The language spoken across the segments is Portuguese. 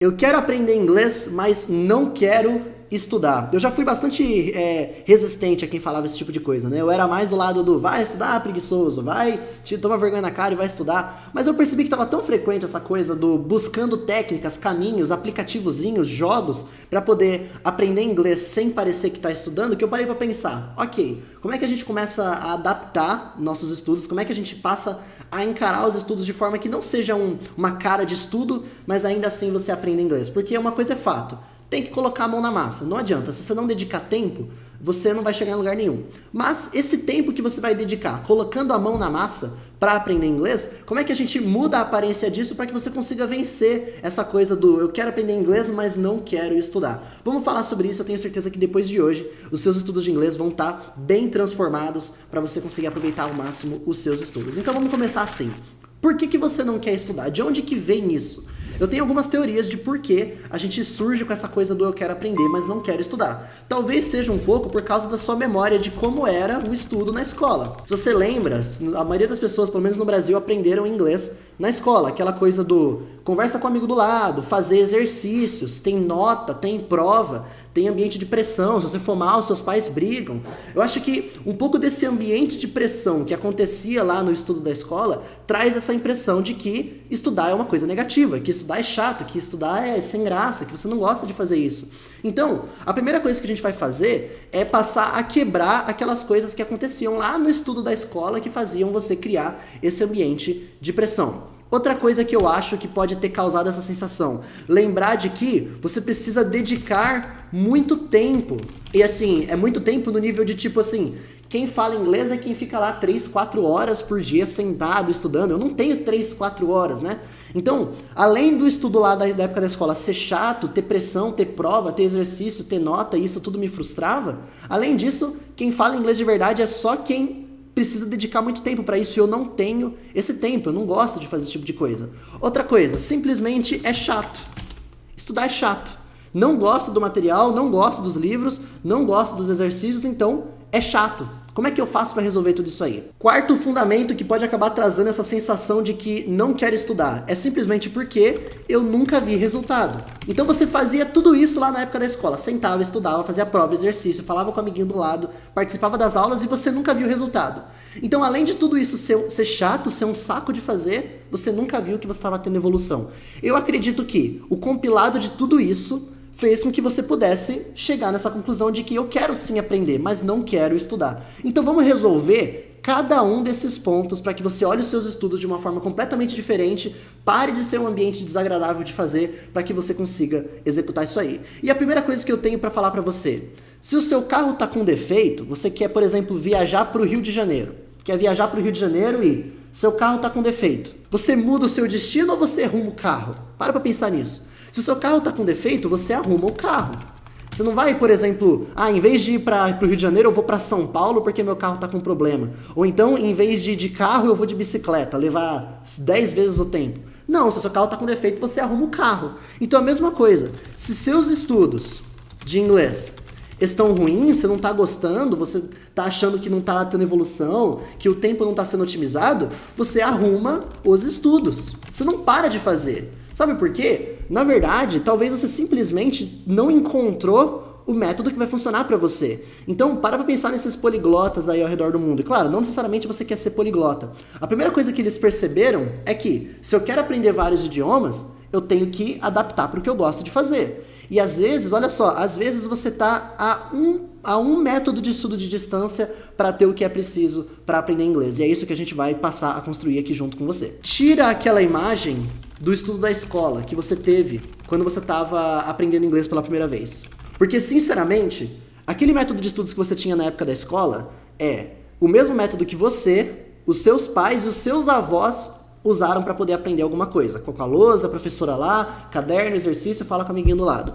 Eu quero aprender inglês, mas não quero estudar. Eu já fui bastante resistente a quem falava esse tipo de coisa, né? Eu era mais do lado do vai estudar, preguiçoso, vai, toma vergonha na cara e vai estudar. Mas eu percebi que estava tão frequente essa coisa do buscando técnicas, caminhos, aplicativozinhos, jogos, para poder aprender inglês sem parecer que está estudando, que eu parei para pensar, ok, como é que a gente começa a adaptar nossos estudos, como é que a gente passa a encarar os estudos de forma que não seja uma cara de estudo, mas ainda assim você aprenda inglês. Porque uma coisa é fato, tem que colocar a mão na massa, não adianta, se você não dedicar tempo, você não vai chegar em lugar nenhum. Mas esse tempo que você vai dedicar colocando a mão na massa para aprender inglês, como é que a gente muda a aparência disso para que você consiga vencer essa coisa do eu quero aprender inglês, mas não quero estudar? Vamos falar sobre isso, eu tenho certeza que depois de hoje os seus estudos de inglês vão estar bem transformados para você conseguir aproveitar ao máximo os seus estudos. Então vamos começar assim. Por que você não quer estudar? De onde que vem isso? Eu tenho algumas teorias de por que a gente surge com essa coisa do eu quero aprender, mas não quero estudar. Talvez seja um pouco por causa da sua memória de como era o estudo na escola. Se você lembra, a maioria das pessoas, pelo menos no Brasil, aprenderam inglês na escola. Aquela coisa do conversa com o amigo do lado, fazer exercícios, tem nota, tem prova, tem ambiente de pressão, se você for mal, seus pais brigam. Eu acho que um pouco desse ambiente de pressão que acontecia lá no estudo da escola traz essa impressão de que estudar é uma coisa negativa, que estudar é chato, que estudar é sem graça, que você não gosta de fazer isso. Então, a primeira coisa que a gente vai fazer é passar a quebrar aquelas coisas que aconteciam lá no estudo da escola que faziam você criar esse ambiente de pressão. Outra coisa que eu acho que pode ter causado essa sensação, lembrar de que você precisa dedicar muito tempo. E assim, é muito tempo no nível de tipo assim, quem fala inglês é quem fica lá 3, 4 horas por dia sentado, estudando. Eu não tenho 3, 4 horas, né? Então, além do estudo lá da época da escola ser chato, ter pressão, ter prova, ter exercício, ter nota, e isso tudo me frustrava, além disso, quem fala inglês de verdade é só quem precisa dedicar muito tempo para isso e eu não tenho esse tempo, eu não gosto de fazer esse tipo de coisa. Outra coisa, simplesmente é chato. Estudar é chato. Não gosto do material, não gosto dos livros, não gosto dos exercícios, então é chato. Como é que eu faço para resolver tudo isso aí? Quarto fundamento que pode acabar trazendo essa sensação de que não quero estudar é simplesmente porque eu nunca vi resultado. Então você fazia tudo isso lá na época da escola, sentava, estudava, fazia prova, exercício, falava com o amiguinho do lado, participava das aulas e você nunca viu resultado. Então além de tudo isso ser chato, ser um saco de fazer, você nunca viu que você estava tendo evolução. Eu acredito que o compilado de tudo isso fez com que você pudesse chegar nessa conclusão de que eu quero sim aprender, mas não quero estudar. Então vamos resolver cada um desses pontos para que você olhe os seus estudos de uma forma completamente diferente, pare de ser um ambiente desagradável de fazer, para que você consiga executar isso aí. E a primeira coisa que eu tenho para falar para você, se o seu carro está com defeito, você quer, por exemplo, viajar para o Rio de Janeiro, quer viajar para o Rio de Janeiro e seu carro está com defeito, você muda o seu destino ou você arruma o carro? Para pensar nisso. Se o seu carro está com defeito, você arruma o carro. Você não vai, por exemplo, em vez de ir para o Rio de Janeiro, eu vou para São Paulo porque meu carro está com problema. Ou então, em vez de ir de carro, eu vou de bicicleta, levar 10 vezes o tempo. Não, se o seu carro está com defeito, você arruma o carro. Então, a mesma coisa. Se seus estudos de inglês estão ruins, você não está gostando, você está achando que não está tendo evolução, que o tempo não está sendo otimizado, você arruma os estudos. Você não para de fazer. Sabe por quê? Na verdade, talvez você simplesmente não encontrou o método que vai funcionar para você. Então, para pensar nesses poliglotas aí ao redor do mundo. E claro, não necessariamente você quer ser poliglota. A primeira coisa que eles perceberam é que, se eu quero aprender vários idiomas, eu tenho que adaptar para o que eu gosto de fazer. E às vezes, olha só, às vezes você está a um método de estudo de distância para ter o que é preciso para aprender inglês. E é isso que a gente vai passar a construir aqui junto com você. Tira aquela imagem do estudo da escola que você teve quando você estava aprendendo inglês pela primeira vez. Porque, sinceramente, aquele método de estudos que você tinha na época da escola é o mesmo método que você, os seus pais e os seus avós usaram para poder aprender alguma coisa. Com a lousa, a professora lá, caderno, exercício, fala com o amiguinho do lado.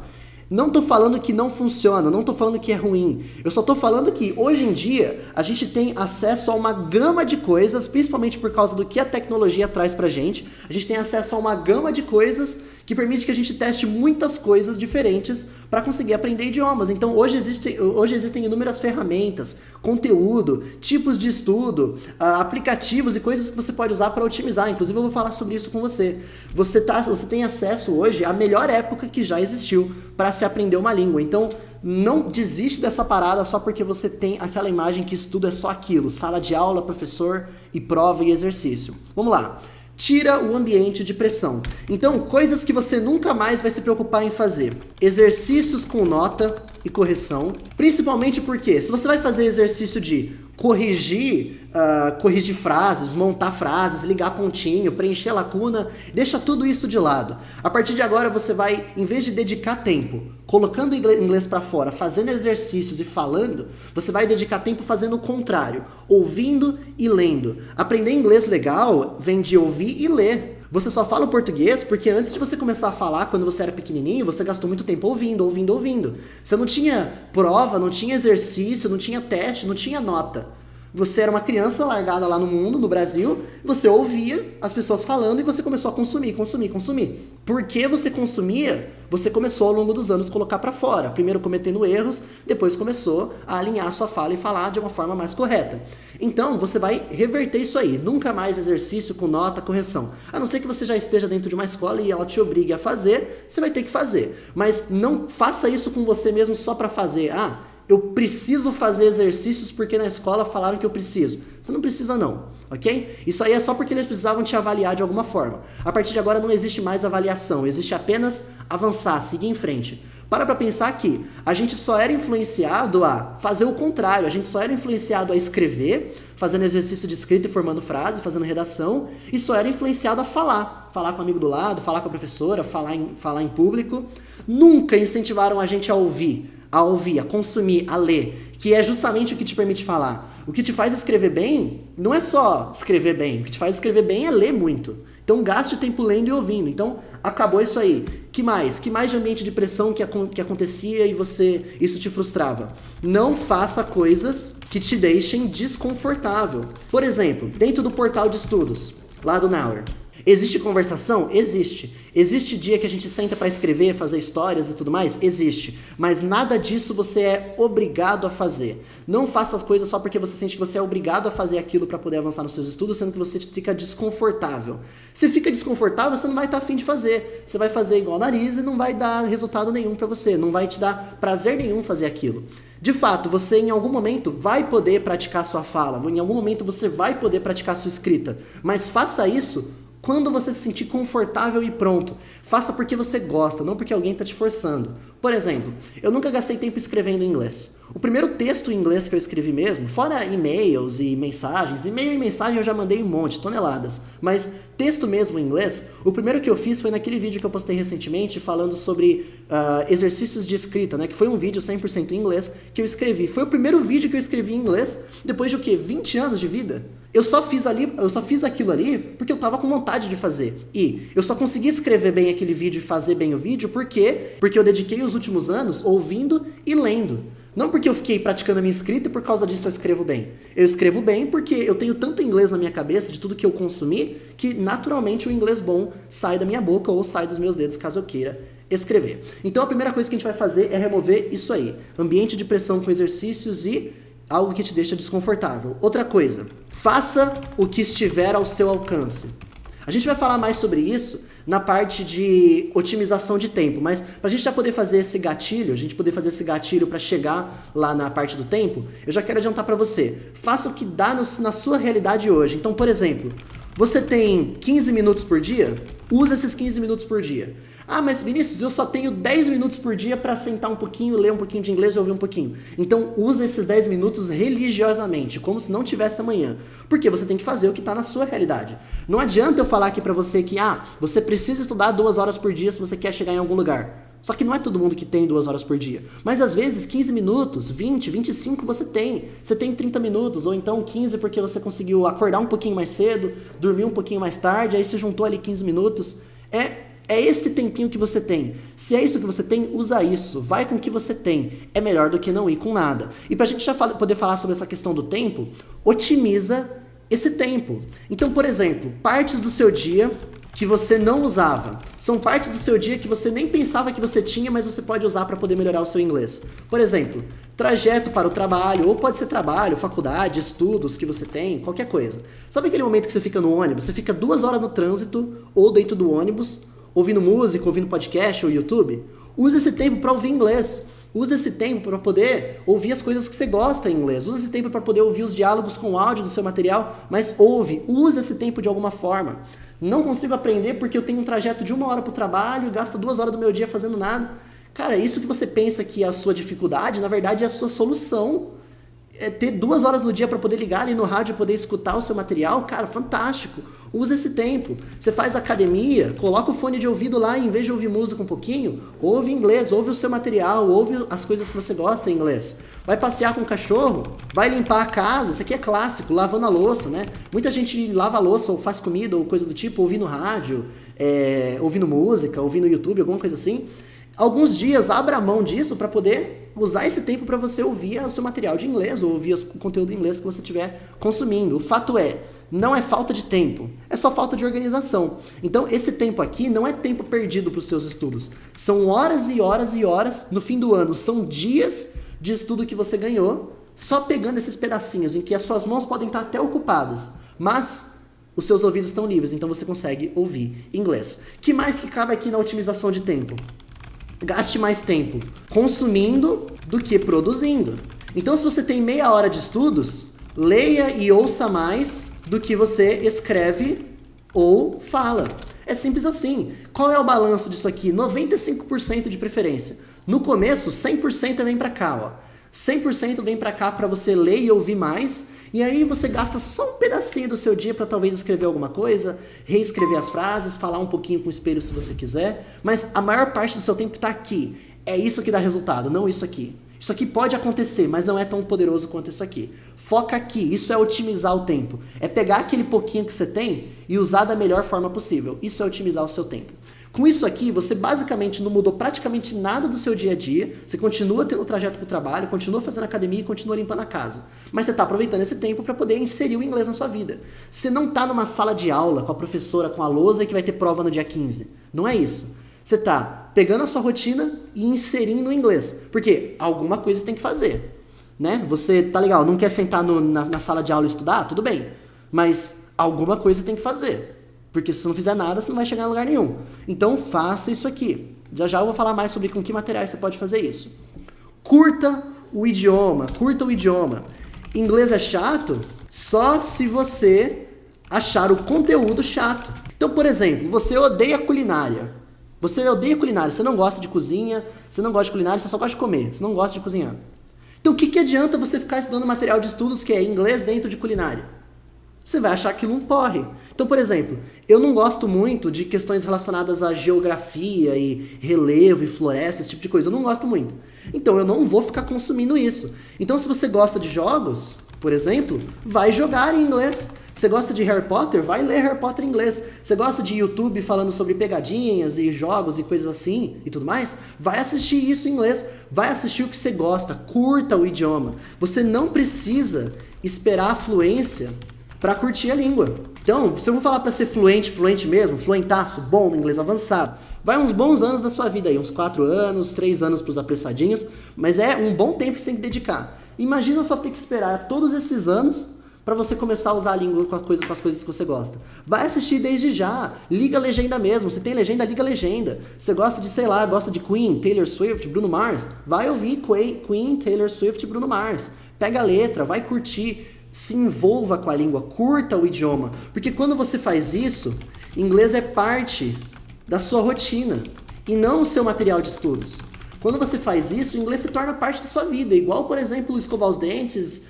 Não tô falando que não funciona, não tô falando que é ruim. Eu só tô falando que, hoje em dia, a gente tem acesso a uma gama de coisas, principalmente por causa do que a tecnologia traz pra gente. A gente tem acesso a uma gama de coisas que permite que a gente teste muitas coisas diferentes para conseguir aprender idiomas. Então hoje existem inúmeras ferramentas, conteúdo, tipos de estudo, aplicativos e coisas que você pode usar para otimizar. Inclusive eu vou falar sobre isso com você. Você tem acesso hoje à melhor época que já existiu para se aprender uma língua. Então não desiste dessa parada só porque você tem aquela imagem que estudo é só aquilo, sala de aula, professor e prova e exercício. Vamos lá. Tira o ambiente de pressão. Então, coisas que você nunca mais vai se preocupar em fazer. Exercícios com nota e correção. Principalmente porque, se você vai fazer exercício de corrigir frases, montar frases, ligar pontinho, preencher lacuna, deixa tudo isso de lado. A partir de agora você vai, em vez de dedicar tempo colocando inglês para fora, fazendo exercícios e falando, você vai dedicar tempo fazendo o contrário, ouvindo e lendo. Aprender inglês legal vem de ouvir e ler. Você só fala o português porque antes de você começar a falar, quando você era pequenininho, você gastou muito tempo ouvindo. Você não tinha prova, não tinha exercício, não tinha teste, não tinha nota. Você era uma criança largada lá no mundo, no Brasil, você ouvia as pessoas falando e você começou a consumir. Porque você consumia, você começou ao longo dos anos a colocar para fora. Primeiro cometendo erros, depois começou a alinhar a sua fala e falar de uma forma mais correta. Então, você vai reverter isso aí. Nunca mais exercício com nota, correção. A não ser que você já esteja dentro de uma escola e ela te obrigue a fazer, você vai ter que fazer. Mas não faça isso com você mesmo só para fazer. Eu preciso fazer exercícios porque na escola falaram que eu preciso. Você não precisa não, ok? Isso aí é só porque eles precisavam te avaliar de alguma forma. A partir de agora não existe mais avaliação, existe apenas avançar, seguir em frente. Para pensar que a gente só era influenciado a fazer o contrário, a gente só era influenciado a escrever, fazendo exercício de escrita e formando frase, fazendo redação, e só era influenciado a falar com o amigo do lado, falar com a professora, falar em público. Nunca incentivaram a gente a ouvir, a consumir, a ler, que é justamente o que te permite falar. O que te faz escrever bem não é só escrever bem, o que te faz escrever bem é ler muito. Então gaste tempo lendo e ouvindo. Então acabou isso aí. Que mais? Que mais de ambiente de pressão que acontecia e isso te frustrava? Não faça coisas que te deixem desconfortável. Por exemplo, dentro do portal de estudos, lá do Nauer, existe conversação? Existe. Existe dia que a gente senta para escrever, fazer histórias e tudo mais? Existe. Mas nada disso você é obrigado a fazer. Não faça as coisas só porque você sente que você é obrigado a fazer aquilo para poder avançar nos seus estudos, sendo que você fica desconfortável. Se fica desconfortável, você não vai estar afim de fazer. Você vai fazer igual o nariz e não vai dar resultado nenhum para você. Não vai te dar prazer nenhum fazer aquilo. De fato, você em algum momento vai poder praticar sua fala. Em algum momento você vai poder praticar sua escrita. Mas faça isso quando você se sentir confortável e pronto. Faça porque você gosta, não porque alguém está te forçando. Por exemplo, eu nunca gastei tempo escrevendo em inglês. O primeiro texto em inglês que eu escrevi mesmo, fora e-mails e mensagens, e-mail e mensagem eu já mandei um monte, toneladas. Mas texto mesmo em inglês, o primeiro que eu fiz foi naquele vídeo que eu postei recentemente falando sobre exercícios de escrita, né? Que foi um vídeo 100% em inglês que eu escrevi. Foi o primeiro vídeo que eu escrevi em inglês depois de 20 anos de vida? Eu só fiz aquilo ali porque eu tava com vontade de fazer. E eu só consegui escrever bem aquele vídeo e fazer bem o vídeo porque eu dediquei os últimos anos ouvindo e lendo. Não porque eu fiquei praticando a minha escrita e por causa disso eu escrevo bem. Eu escrevo bem porque eu tenho tanto inglês na minha cabeça de tudo que eu consumi que naturalmente o inglês bom sai da minha boca ou sai dos meus dedos caso eu queira escrever. Então a primeira coisa que a gente vai fazer é remover isso aí. Ambiente de pressão com exercícios e algo que te deixa desconfortável. Outra coisa, faça o que estiver ao seu alcance. A gente vai falar mais sobre isso na parte de otimização de tempo, mas para a gente já poder fazer esse gatilho, para chegar lá na parte do tempo, eu já quero adiantar para você. Faça o que dá na sua realidade hoje. Então, por exemplo, você tem 15 minutos por dia? Usa esses 15 minutos por dia. Mas Vinícius, eu só tenho 10 minutos por dia para sentar um pouquinho, ler um pouquinho de inglês e ouvir um pouquinho. Então, usa esses 10 minutos religiosamente, como se não tivesse amanhã. Porque você tem que fazer o que está na sua realidade. Não adianta eu falar aqui para você que, você precisa estudar 2 horas por dia se você quer chegar em algum lugar. Só que não é todo mundo que tem 2 horas por dia. Mas às vezes 15 minutos, 20, 25 você tem. Você tem 30 minutos, ou então 15 porque você conseguiu acordar um pouquinho mais cedo, dormir um pouquinho mais tarde, aí você juntou ali 15 minutos. É esse tempinho que você tem. Se é isso que você tem, usa isso. Vai com o que você tem. É melhor do que não ir com nada. E pra gente já poder falar sobre essa questão do tempo, otimiza esse tempo. Então, por exemplo, partes do seu dia que você não usava. São partes do seu dia que você nem pensava que você tinha, mas você pode usar para poder melhorar o seu inglês. Por exemplo, trajeto para o trabalho, ou pode ser trabalho, faculdade, estudos que você tem, qualquer coisa. Sabe aquele momento que você fica no ônibus? Você fica 2 horas no trânsito ou dentro do ônibus, ouvindo música, ouvindo podcast ou YouTube? Use esse tempo para ouvir inglês. Use esse tempo para poder ouvir as coisas que você gosta em inglês. Use esse tempo para poder ouvir os diálogos com áudio do seu material, mas use esse tempo de alguma forma. Não consigo aprender porque eu tenho um trajeto de 1 hora para o trabalho e gasto 2 horas do meu dia fazendo nada. Cara, isso que você pensa que é a sua dificuldade, na verdade é a sua solução. É ter 2 horas no dia para poder ligar ali no rádio e poder escutar o seu material, cara, fantástico. Usa esse tempo. Você faz academia, coloca o fone de ouvido lá e em vez de ouvir música um pouquinho, ouve inglês, ouve o seu material, ouve as coisas que você gosta em inglês. Vai passear com o cachorro, vai limpar a casa, isso aqui é clássico, lavando a louça, né? Muita gente lava a louça ou faz comida ou coisa do tipo, ouvindo rádio, ouvindo música, ouvindo YouTube, alguma coisa assim. Alguns dias abra mão disso para poder usar esse tempo para você ouvir o seu material de inglês ou ouvir o conteúdo em inglês que você estiver consumindo. O fato é, não é falta de tempo, é só falta de organização. Então esse tempo aqui não é tempo perdido para os seus estudos. São horas e horas e horas no fim do ano, são dias de estudo que você ganhou, só pegando esses pedacinhos em que as suas mãos podem estar até ocupadas, mas os seus ouvidos estão livres, então você consegue ouvir inglês. Que mais que cabe aqui na otimização de tempo? Gaste mais tempo consumindo do que produzindo. Então, se você tem meia hora de estudos, leia e ouça mais do que você escreve ou fala. É simples assim. Qual é o balanço disso aqui? 95% de preferência. No começo, 100% vem pra cá, ó. 100% vem pra cá pra você ler e ouvir mais, e aí você gasta só um pedacinho do seu dia pra talvez escrever alguma coisa, reescrever as frases, falar um pouquinho com o espelho se você quiser, mas a maior parte do seu tempo tá aqui. É isso que dá resultado, não isso aqui. Isso aqui pode acontecer, mas não é tão poderoso quanto isso aqui. Foca aqui, isso é otimizar o tempo. É pegar aquele pouquinho que você tem e usar da melhor forma possível. Isso é otimizar o seu tempo. Com isso aqui, você basicamente não mudou praticamente nada do seu dia a dia, você continua tendo o trajeto para o trabalho, continua fazendo academia e continua limpando a casa. Mas você está aproveitando esse tempo para poder inserir o inglês na sua vida. Você não está numa sala de aula com a professora, com a lousa que vai ter prova no dia 15. Não é isso. Você está pegando a sua rotina e inserindo o inglês. Porque alguma coisa você tem que fazer. Né? Você, tá legal, não quer sentar na sala de aula e estudar? Tudo bem. Mas alguma coisa você tem que fazer. Porque se você não fizer nada, você não vai chegar em lugar nenhum. Então faça isso aqui. Já já eu vou falar mais sobre com que materiais você pode fazer isso. Curta o idioma. Curta o idioma. Inglês é chato só se você achar o conteúdo chato. Então, por exemplo, você odeia culinária. Você odeia culinária. Você não gosta de cozinha, você não gosta de culinária, você só gosta de comer. Você não gosta de cozinhar. Então o que adianta você ficar estudando material de estudos que é inglês dentro de culinária? Você vai achar aquilo um porre. Então, por exemplo, eu não gosto muito de questões relacionadas à geografia e relevo e floresta, esse tipo de coisa. Eu não gosto muito. Então, eu não vou ficar consumindo isso. Então, se você gosta de jogos, por exemplo, vai jogar em inglês. Você gosta de Harry Potter? Vai ler Harry Potter em inglês. Você gosta de YouTube falando sobre pegadinhas e jogos e coisas assim e tudo mais? Vai assistir isso em inglês. Vai assistir o que você gosta. Curta o idioma. Você não precisa esperar a fluência para curtir a língua. Então, se eu vou falar para ser fluente mesmo, fluentaço, bom no inglês avançado, vai uns bons anos da sua vida aí, uns 4 anos, 3 anos para os apressadinhos, mas é um bom tempo que você tem que dedicar. Imagina só ter que esperar todos esses anos para você começar a usar a língua com as coisas que você gosta. Vai assistir desde já, liga a legenda mesmo, se tem legenda, liga a legenda. Você gosta de, sei lá, gosta de Queen, Taylor Swift, Bruno Mars, vai ouvir Queen, Taylor Swift, Bruno Mars. Pega a letra, vai curtir. Se envolva com a língua, curta o idioma. Porque quando você faz isso, inglês é parte da sua rotina e não o seu material de estudos. Quando você faz isso, o inglês se torna parte da sua vida. Igual, por exemplo, escovar os dentes,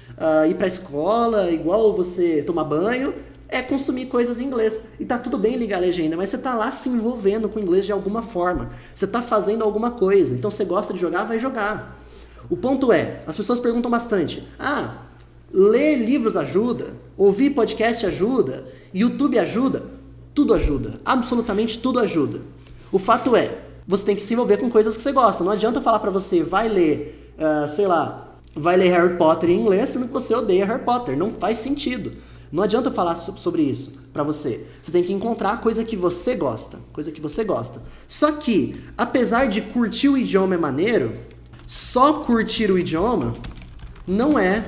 ir pra escola, igual você tomar banho, é consumir coisas em inglês. E tá tudo bem ligar a legenda, mas você tá lá se envolvendo com o inglês de alguma forma. Você tá fazendo alguma coisa. Então, você gosta de jogar, vai jogar. O ponto é, as pessoas perguntam bastante, ler livros ajuda, ouvir podcast ajuda, YouTube ajuda, tudo ajuda, absolutamente tudo ajuda. O fato é, você tem que se envolver com coisas que você gosta. Não adianta falar pra você, vai ler, vai ler Harry Potter em inglês, sendo que você odeia Harry Potter. Não faz sentido. Não adianta eu falar sobre isso pra você. Você tem que encontrar coisa que você gosta. Coisa que você gosta. Só que, apesar de curtir o idioma é maneiro, só curtir o idioma não é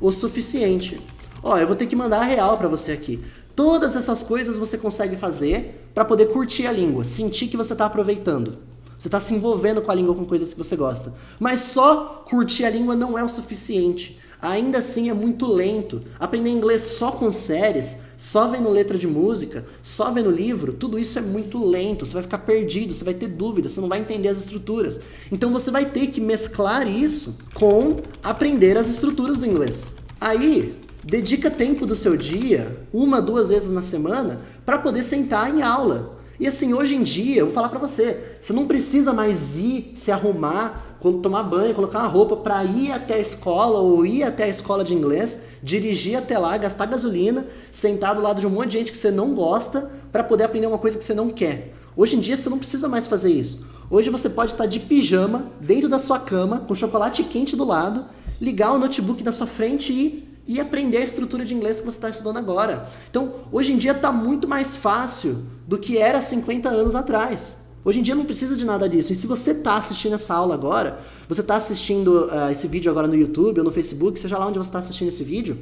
o suficiente. Ó, eu vou ter que mandar a real pra você aqui. Todas essas coisas você consegue fazer pra poder curtir a língua, sentir que você tá aproveitando. Você tá se envolvendo com a língua, com coisas que você gosta. Mas só curtir a língua não é o suficiente. Ainda assim é muito lento. Aprender inglês só com séries, só vendo letra de música, só vendo livro, tudo isso é muito lento. Você vai ficar perdido, você vai ter dúvidas, você não vai entender as estruturas. Então você vai ter que mesclar isso com aprender as estruturas do inglês. Aí, dedica tempo do seu dia, 1, 2 vezes na semana, para poder sentar em aula. E assim, hoje em dia, eu vou falar pra você, você não precisa mais ir se arrumar, tomar banho, colocar uma roupa pra ir até a escola ou ir até a escola de inglês, dirigir até lá, gastar gasolina, sentar do lado de um monte de gente que você não gosta pra poder aprender uma coisa que você não quer. Hoje em dia você não precisa mais fazer isso. Hoje você pode estar de pijama, dentro da sua cama, com chocolate quente do lado, ligar o notebook na sua frente e aprender a estrutura de inglês que você está estudando agora. Então, hoje em dia está muito mais fácil do que era 50 anos atrás. Hoje em dia não precisa de nada disso. E se você está assistindo essa aula agora, você está assistindo esse vídeo agora no YouTube ou no Facebook, seja lá onde você está assistindo esse vídeo,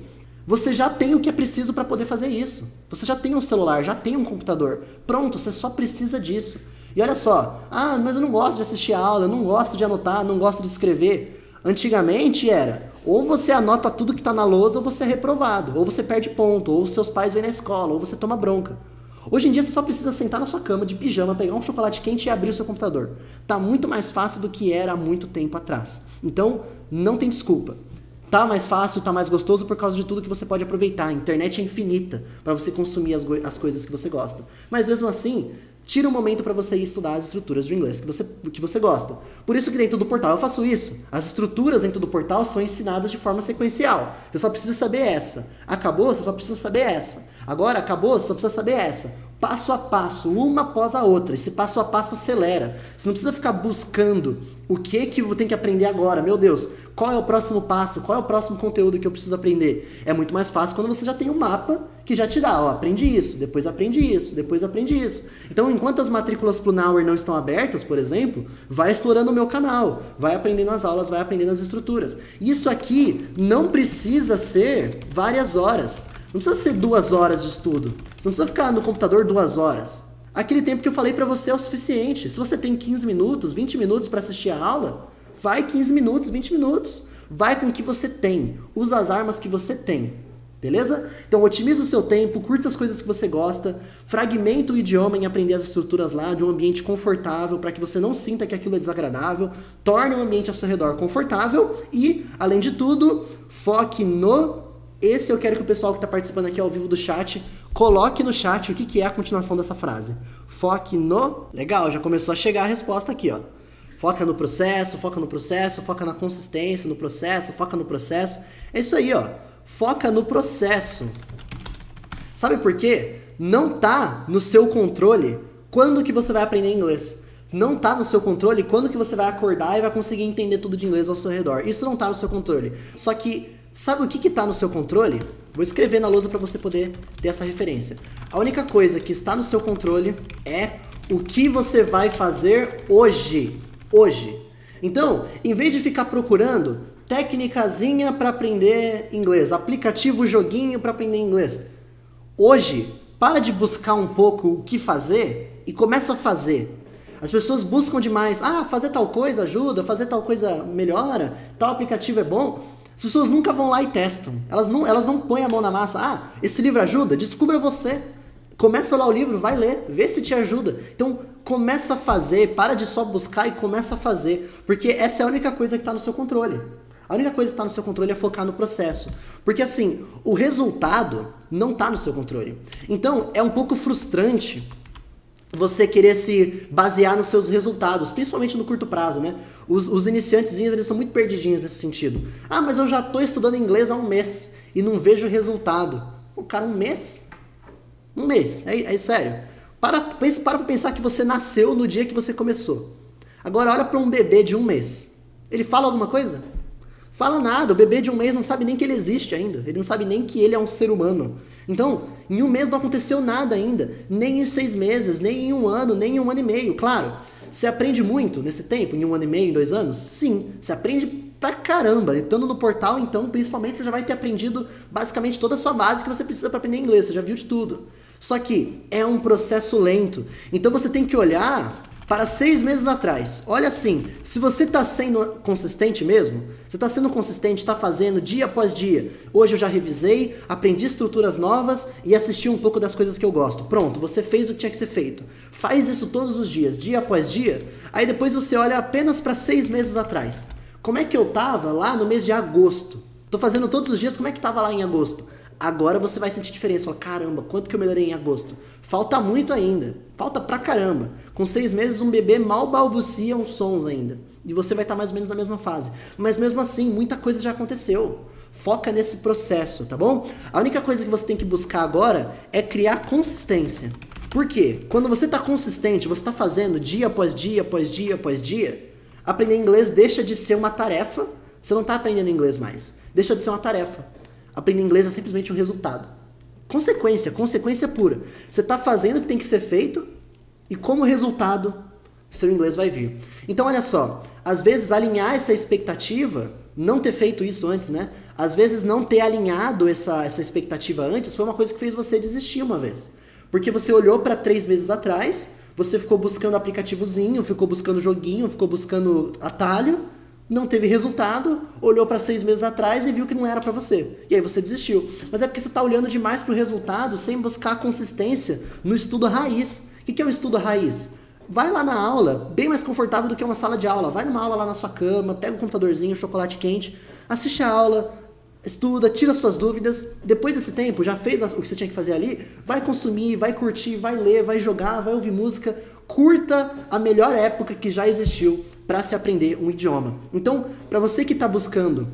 você já tem o que é preciso para poder fazer isso. Você já tem um celular, já tem um computador. Pronto, você só precisa disso. E olha só, mas eu não gosto de assistir aula, eu não gosto de anotar, não gosto de escrever. Antigamente era, ou você anota tudo que está na lousa ou você é reprovado, ou você perde ponto, ou seus pais vêm na escola, ou você toma bronca. Hoje em dia você só precisa sentar na sua cama de pijama, pegar um chocolate quente e abrir o seu computador. Tá muito mais fácil do que era há muito tempo atrás. Então, não tem desculpa. Tá mais fácil, tá mais gostoso por causa de tudo que você pode aproveitar. A internet é infinita para você consumir as coisas que você gosta. Mas mesmo assim, tira um momento para você ir estudar as estruturas de inglês que você gosta. Por isso que dentro do portal eu faço isso. As estruturas dentro do portal são ensinadas de forma sequencial. Você só precisa saber essa. Acabou? Você só precisa saber essa. Agora acabou? Você só precisa saber essa. Passo a passo, uma após a outra. Esse passo a passo acelera. Você não precisa ficar buscando o que eu tenho que aprender agora. Meu Deus, qual é o próximo passo? Qual é o próximo conteúdo que eu preciso aprender? É muito mais fácil quando você já tem um mapa que já te dá, aprende isso, depois aprende isso, depois aprende isso. Então, enquanto as matrículas pro Now não estão abertas, por exemplo, vai explorando o meu canal, vai aprendendo as aulas, vai aprendendo as estruturas. Isso aqui não precisa ser várias horas. Não precisa ser 2 horas de estudo. Você não precisa ficar no computador 2 horas. Aquele tempo que eu falei pra você é o suficiente. Se você tem 15 minutos, 20 minutos para assistir a aula, vai 15 minutos, 20 minutos. Vai com o que você tem. Usa as armas que você tem. Beleza? Então otimiza o seu tempo, curta as coisas que você gosta, fragmenta o idioma em aprender as estruturas lá de um ambiente confortável para que você não sinta que aquilo é desagradável, torne o ambiente ao seu redor confortável e, além de tudo, foque no... Esse eu quero que o pessoal que está participando aqui ao vivo do chat coloque no chat o que é a continuação dessa frase. Foque no... Legal, já começou a chegar a resposta aqui, ó. Foca no processo, foca na consistência, no processo, foca no processo. É isso aí, ó. Foca no processo. Sabe por quê? Não tá no seu controle quando que você vai aprender inglês. Não tá no seu controle quando que você vai acordar e vai conseguir entender tudo de inglês ao seu redor. Isso não tá no seu controle. Só que, sabe o que tá no seu controle? Vou escrever na lousa para você poder ter essa referência. A única coisa que está no seu controle é o que você vai fazer hoje. Hoje. Então, em vez de ficar procurando técnicazinha para aprender inglês, aplicativo joguinho para aprender inglês, hoje, para de buscar um pouco o que fazer e começa a fazer. As pessoas buscam demais, fazer tal coisa ajuda, fazer tal coisa melhora, tal aplicativo é bom. As pessoas nunca vão lá e testam. Elas não põem a mão na massa. Esse livro ajuda? Descubra você. Começa lá o livro, vai ler, vê se te ajuda. Então, começa a fazer, para de só buscar e começa a fazer. Porque essa é a única coisa que está no seu controle. A única coisa que está no seu controle é focar no processo. Porque assim, o resultado não está no seu controle. Então, é um pouco frustrante você querer se basear nos seus resultados, principalmente no curto prazo, né? Os iniciantezinhos, eles são muito perdidinhos nesse sentido. Mas eu já estou estudando inglês há 1 mês e não vejo resultado. Cara, 1 mês? 1 mês, é sério. Para pensar que você nasceu no dia que você começou. Agora olha para um bebê de 1 mês. Ele fala alguma coisa? Fala nada, o bebê de 1 mês não sabe nem que ele existe ainda, ele não sabe nem que ele é um ser humano. Então, em 1 mês não aconteceu nada ainda, nem em 6 meses, nem em 1 ano, nem em 1 ano e meio, claro. Você aprende muito nesse tempo, em 1 ano e meio, em 2 anos? Sim, você aprende pra caramba. Estando no portal, então, principalmente, você já vai ter aprendido basicamente toda a sua base que você precisa para aprender inglês, você já viu de tudo. Só que é um processo lento, então você tem que olhar para 6 meses atrás. Olha assim, se você está sendo consistente mesmo, você está sendo consistente, está fazendo dia após dia. Hoje eu já revisei, aprendi estruturas novas e assisti um pouco das coisas que eu gosto. Pronto, você fez o que tinha que ser feito. Faz isso todos os dias, dia após dia. Aí depois você olha apenas para 6 meses atrás. Como é que eu estava lá no mês de agosto? Estou fazendo todos os dias, como é que estava lá em agosto? Agora você vai sentir diferença. Fala, caramba, quanto que eu melhorei em agosto? Falta muito ainda. Falta pra caramba. Com 6 meses, um bebê mal balbucia uns sons ainda. E você vai estar mais ou menos na mesma fase. Mas mesmo assim, muita coisa já aconteceu. Foca nesse processo, tá bom? A única coisa que você tem que buscar agora é criar consistência. Por quê? Quando você está consistente, você está fazendo dia após dia, após dia, após dia, aprender inglês deixa de ser uma tarefa. Você não está aprendendo inglês mais. Deixa de ser uma tarefa. Aprender inglês é simplesmente um resultado. Consequência pura. Você está fazendo o que tem que ser feito e como resultado, seu inglês vai vir. Então, olha só, às vezes alinhar essa expectativa, não ter feito isso antes, né? Às vezes não ter alinhado essa expectativa antes foi uma coisa que fez você desistir uma vez. Porque você olhou para 3 meses atrás, você ficou buscando aplicativozinho, ficou buscando joguinho, ficou buscando atalho, não teve resultado, olhou para 6 meses atrás e viu que não era para você. E aí você desistiu. Mas é porque você está olhando demais para o resultado sem buscar consistência no estudo raiz. O que é o estudo raiz? Vai lá na aula, bem mais confortável do que uma sala de aula. Vai numa aula lá na sua cama, pega o computadorzinho, chocolate quente, assiste a aula, estuda, tira suas dúvidas. Depois desse tempo, já fez o que você tinha que fazer ali, vai consumir, vai curtir, vai ler, vai jogar, vai ouvir música. Curta a melhor época que já existiu para se aprender um idioma. Então, para você que está buscando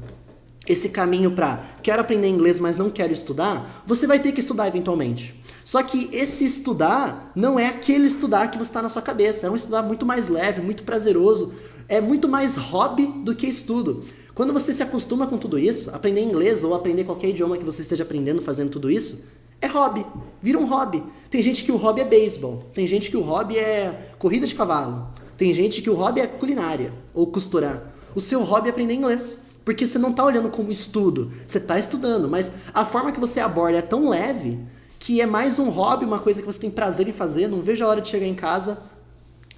esse caminho para quero aprender inglês, mas não quero estudar, você vai ter que estudar eventualmente. Só que esse estudar não é aquele estudar que você está na sua cabeça. É um estudar muito mais leve, muito prazeroso. É muito mais hobby do que estudo. Quando você se acostuma com tudo isso, aprender inglês ou aprender qualquer idioma que você esteja aprendendo fazendo tudo isso, é hobby, vira um hobby. Tem gente que o hobby é beisebol, tem gente que o hobby é corrida de cavalo, tem gente que o hobby é culinária ou costurar. O seu hobby é aprender inglês, porque você não está olhando como estudo, você está estudando, mas a forma que você aborda é tão leve que é mais um hobby, uma coisa que você tem prazer em fazer. Não vejo a hora de chegar em casa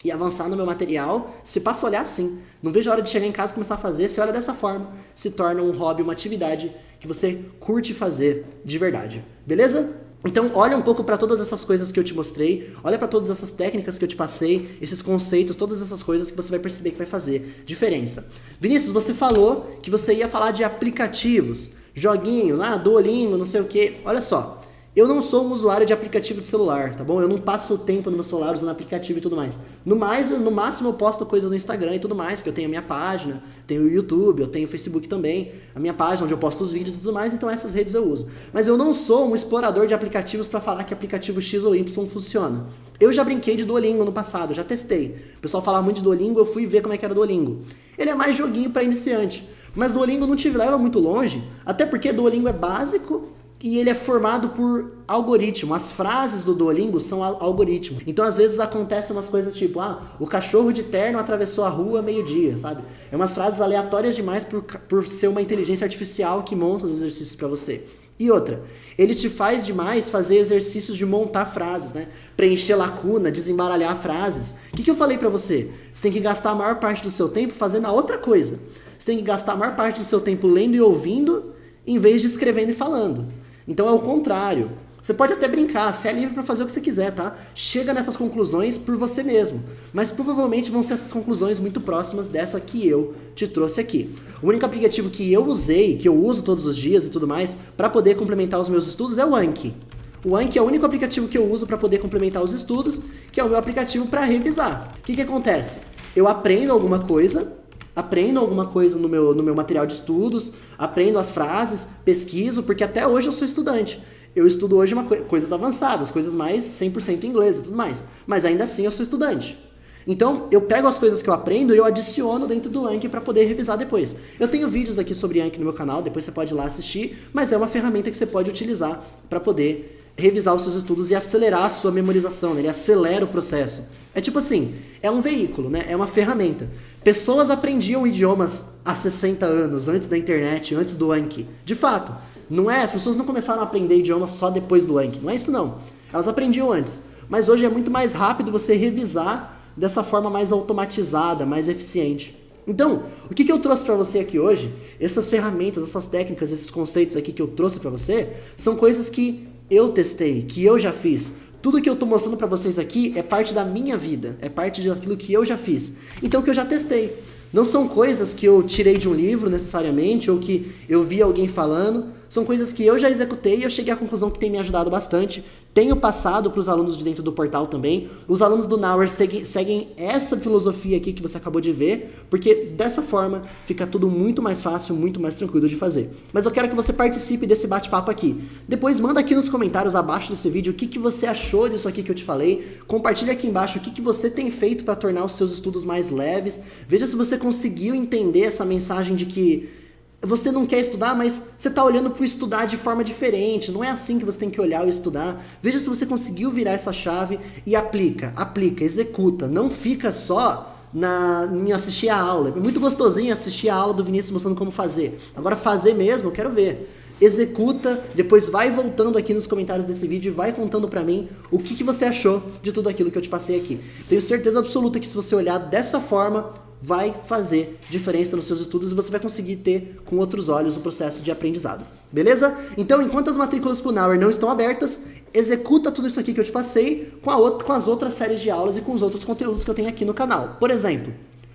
e avançar no meu material, se passa a olhar assim. Não vejo a hora de chegar em casa e começar a fazer, se olha dessa forma, se torna um hobby, uma atividade que você curte fazer de verdade. Beleza? Então olha um pouco para todas essas coisas que eu te mostrei, olha para todas essas técnicas que eu te passei, esses conceitos, todas essas coisas que você vai perceber que vai fazer diferença. Vinícius, você falou que você ia falar de aplicativos, joguinho, Duolingo, não sei o que. Olha só, eu não sou um usuário de aplicativo de celular, tá bom? Eu não passo o tempo no meu celular usando aplicativo e tudo mais. No máximo eu posto coisas no Instagram e tudo mais, que eu tenho a minha página, tenho o YouTube, eu tenho o Facebook também, a minha página onde eu posto os vídeos e tudo mais, então essas redes eu uso. Mas eu não sou um explorador de aplicativos para falar que aplicativo X ou Y funciona. Eu já brinquei de Duolingo no passado, já testei. O pessoal falava muito de Duolingo, eu fui ver como é que era o Duolingo. Ele é mais joguinho para iniciante, mas Duolingo não te leva muito longe, até porque Duolingo é básico, e ele é formado por algoritmo. As frases do Duolingo são algoritmo. Então, às vezes, acontecem umas coisas tipo, o cachorro de terno atravessou a rua meio-dia, sabe? É umas frases aleatórias demais por ser uma inteligência artificial que monta os exercícios para você. E outra, ele te faz demais fazer exercícios de montar frases, né? Preencher lacuna, desembaralhar frases. O que eu falei para você? Você tem que gastar a maior parte do seu tempo fazendo a outra coisa. Você tem que gastar a maior parte do seu tempo lendo e ouvindo, em vez de escrevendo e falando. Então é o contrário. Você pode até brincar, você é livre para fazer o que você quiser, tá? Chega nessas conclusões por você mesmo. Mas provavelmente vão ser essas conclusões muito próximas dessa que eu te trouxe aqui. O único aplicativo que eu usei, que eu uso todos os dias e tudo mais, para poder complementar os meus estudos é o Anki. O Anki é o único aplicativo que eu uso para poder complementar os estudos, que é o meu aplicativo para revisar. O que acontece? Eu aprendo alguma coisa no meu material de estudos, aprendo as frases, pesquiso, porque até hoje eu sou estudante. Eu estudo hoje coisas avançadas, coisas mais 100% inglês e tudo mais. Mas ainda assim eu sou estudante. Então, eu pego as coisas que eu aprendo e eu adiciono dentro do Anki para poder revisar depois. Eu tenho vídeos aqui sobre Anki no meu canal, depois você pode ir lá assistir, mas é uma ferramenta que você pode utilizar para poder revisar os seus estudos e acelerar a sua memorização, né? Ele acelera o processo. É tipo assim, é um veículo, né? É uma ferramenta. Pessoas aprendiam idiomas há 60 anos, antes da internet, antes do Anki. De fato, não é, as pessoas não começaram a aprender idiomas só depois do Anki, não é isso não. Elas aprendiam antes, mas hoje é muito mais rápido você revisar dessa forma mais automatizada, mais eficiente. Então, o que eu trouxe para você aqui hoje, essas ferramentas, essas técnicas, esses conceitos aqui que eu trouxe para você, são coisas que eu testei, que eu já fiz. Tudo que eu tô mostrando para vocês aqui é parte da minha vida, é parte daquilo que eu já fiz. Então, que eu já testei. Não são coisas que eu tirei de um livro necessariamente, ou que eu vi alguém falando, são coisas que eu já executei e eu cheguei à conclusão que tem me ajudado bastante. Tenho passado para os alunos de dentro do portal também. Os alunos do Naur seguem essa filosofia aqui que você acabou de ver, porque dessa forma fica tudo muito mais fácil, muito mais tranquilo de fazer. Mas eu quero que você participe desse bate-papo aqui. Depois manda aqui nos comentários abaixo desse vídeo o que você achou disso aqui que eu te falei. Compartilha aqui embaixo o que você tem feito para tornar os seus estudos mais leves. Veja se você conseguiu entender essa mensagem de que você não quer estudar, mas você está olhando para o estudar de forma diferente. Não é assim que você tem que olhar o estudar. Veja se você conseguiu virar essa chave e aplica, executa. Não fica só em assistir a aula. É muito gostosinho assistir a aula do Vinícius mostrando como fazer. Agora fazer mesmo, eu quero ver. Executa, depois vai voltando aqui nos comentários desse vídeo e vai contando pra mim o que você achou de tudo aquilo que eu te passei aqui. Tenho certeza absoluta que se você olhar dessa forma, vai fazer diferença nos seus estudos e você vai conseguir ter com outros olhos o processo de aprendizado. Beleza? Então, enquanto as matrículas pro Naur não estão abertas, executa tudo isso aqui que eu te passei com as outras séries de aulas e com os outros conteúdos que eu tenho aqui no canal. Por exemplo,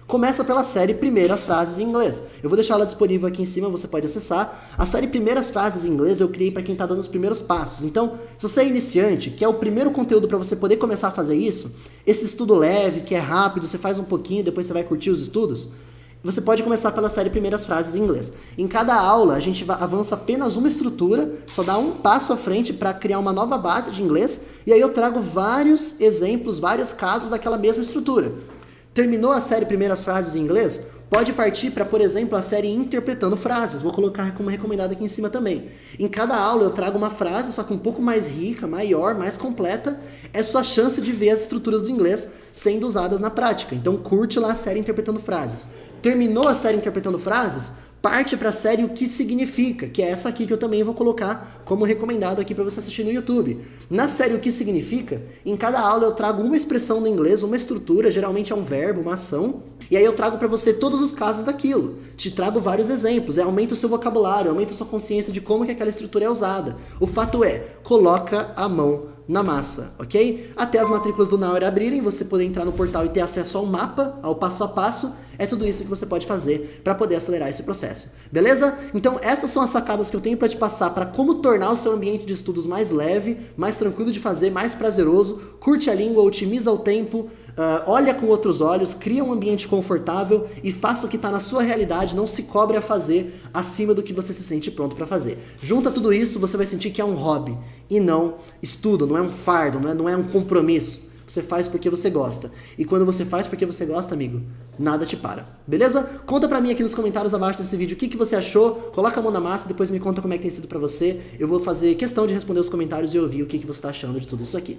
começa pela série Primeiras Frases em Inglês. Eu vou deixar ela disponível aqui em cima, você pode acessar. A série Primeiras Frases em Inglês eu criei para quem está dando os primeiros passos. Então, se você é iniciante, que é o primeiro conteúdo para você poder começar a fazer isso, esse estudo leve, que é rápido, você faz um pouquinho, depois você vai curtir os estudos, você pode começar pela série Primeiras Frases em Inglês. Em cada aula, a gente avança apenas uma estrutura, só dá um passo à frente para criar uma nova base de inglês, e aí eu trago vários exemplos, vários casos daquela mesma estrutura. Terminou a série Primeiras Frases em Inglês? Pode partir para, por exemplo, a série Interpretando Frases. Vou colocar como recomendado aqui em cima também. Em cada aula eu trago uma frase, só que um pouco mais rica, maior, mais completa. É sua chance de ver as estruturas do inglês sendo usadas na prática. Então curte lá a série Interpretando Frases. Terminou a série Interpretando Frases? Parte para a série O Que Significa, que é essa aqui que eu também vou colocar como recomendado aqui para você assistir no YouTube. Na série O Que Significa, em cada aula eu trago uma expressão do inglês, uma estrutura, geralmente é um verbo, uma ação, e aí eu trago para você todos os casos daquilo. Te trago vários exemplos, aumenta o seu vocabulário, aumenta a sua consciência de como que aquela estrutura é usada. O fato é, coloca a mão na massa, ok? Até as matrículas do Naur abrirem, você poder entrar no portal e ter acesso ao mapa, ao passo a passo, é tudo isso que você pode fazer para poder acelerar esse processo, beleza? Então essas são as sacadas que eu tenho para te passar para como tornar o seu ambiente de estudos mais leve, mais tranquilo de fazer, mais prazeroso, curte a língua, otimiza o tempo, olha com outros olhos, cria um ambiente confortável e faça o que está na sua realidade, não se cobre a fazer acima do que você se sente pronto para fazer. Junta tudo isso, você vai sentir que é um hobby e não estudo, não é um fardo, não é um compromisso. Você faz porque você gosta. E quando você faz porque você gosta, amigo, nada te para. Beleza? Conta pra mim aqui nos comentários abaixo desse vídeo o que você achou. Coloca a mão na massa, depois me conta como é que tem sido pra você. Eu vou fazer questão de responder os comentários e ouvir o que você tá achando de tudo isso aqui.